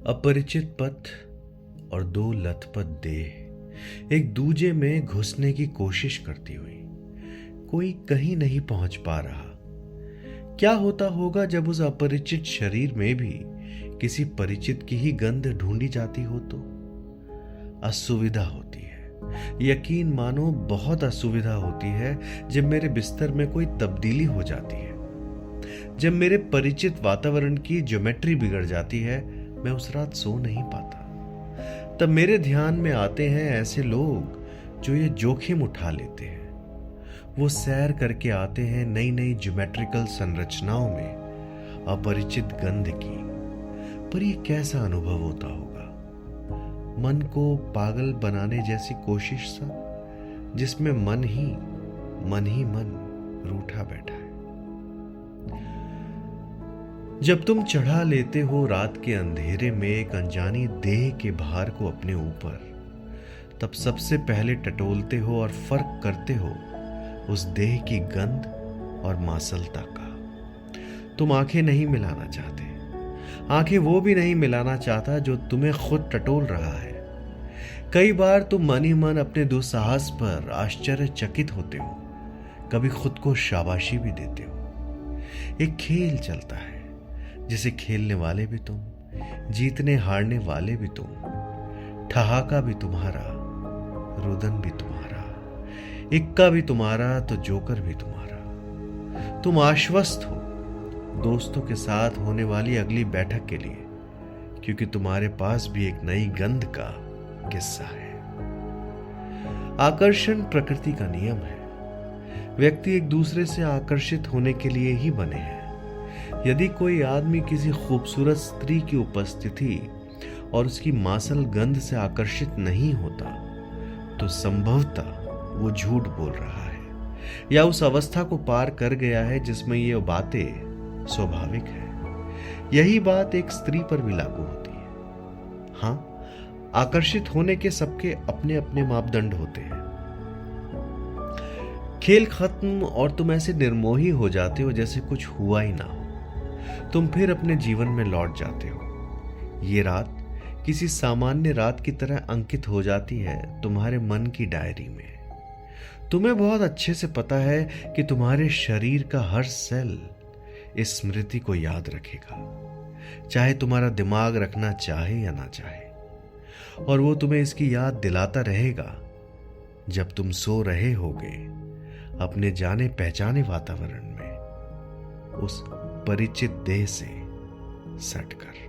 अपरिचित पथ और दो लथपथ देह एक दूजे में घुसने की कोशिश करती हुई कोई कहीं नहीं पहुंच पा रहा। क्या होता होगा जब उस अपरिचित शरीर में भी किसी परिचित की ही गंध ढूंढी जाती हो तो? असुविधा होती है, यकीन मानो बहुत असुविधा होती है जब मेरे बिस्तर में कोई तब्दीली हो जाती है, जब मेरे परिचित वातावरण की ज्योमेट्री बिगड़ जाती है। मैं उस रात सो नहीं पाता। तब मेरे ध्यान में आते हैं ऐसे लोग जो ये जोखिम उठा लेते हैं। वो सैर करके आते हैं नई नई ज्योमेट्रिकल संरचनाओं में अपरिचित गंध की। पर ये कैसा अनुभव होता होगा? मन को पागल बनाने जैसी कोशिश सा, जिसमें मन ही मन रूठा बैठा है। जब तुम चढ़ा लेते हो रात के अंधेरे में एक अनजानी देह के भार को अपने ऊपर, तब सबसे पहले टटोलते हो और फर्क करते हो उस देह की गंध और मांसलता का। तुम आंखें नहीं मिलाना चाहते, आंखें वो भी नहीं मिलाना चाहता जो तुम्हें खुद टटोल रहा है। कई बार तुम मन ही मन अपने दुस्साहस पर आश्चर्यचकित होते हो, कभी खुद को शाबाशी भी देते हो। एक खेल चलता है जिसे खेलने वाले भी तुम, जीतने हारने वाले भी तुम, ठहाका भी तुम्हारा, रुदन भी तुम्हारा, इक्का भी तुम्हारा तो जोकर भी तुम्हारा। तुम आश्वस्त हो दोस्तों के साथ होने वाली अगली बैठक के लिए, क्योंकि तुम्हारे पास भी एक नई गंध का किस्सा है। आकर्षण प्रकृति का नियम है। व्यक्ति एक दूसरे से आकर्षित होने के लिए ही बने हैं। यदि कोई आदमी किसी खूबसूरत स्त्री की उपस्थिति और उसकी मांसल गंध से आकर्षित नहीं होता, तो संभवतः वो झूठ बोल रहा है या उस अवस्था को पार कर गया है जिसमें ये बातें स्वाभाविक है। यही बात एक स्त्री पर भी लागू होती है। हाँ, आकर्षित होने के सबके अपने अपने मापदंड होते हैं। खेल खत्म और तुम ऐसे निर्मोही हो जाते हो जैसे कुछ हुआ ही ना हो। तुम फिर अपने जीवन में लौट जाते हो। ये रात किसी सामान्य रात की तरह अंकित हो जाती है तुम्हारे मन की डायरी में। तुम्हें बहुत अच्छे से पता है कि तुम्हारे शरीर का हर सेल इस स्मृति को याद रखेगा, चाहे तुम्हारा दिमाग रखना चाहे या ना चाहे। और वो तुम्हें इसकी याद दिलाता रहेगा जब तुम सो रहे होगे अपने जाने पहचाने वातावरण में, उस परिचित देह से सटकर।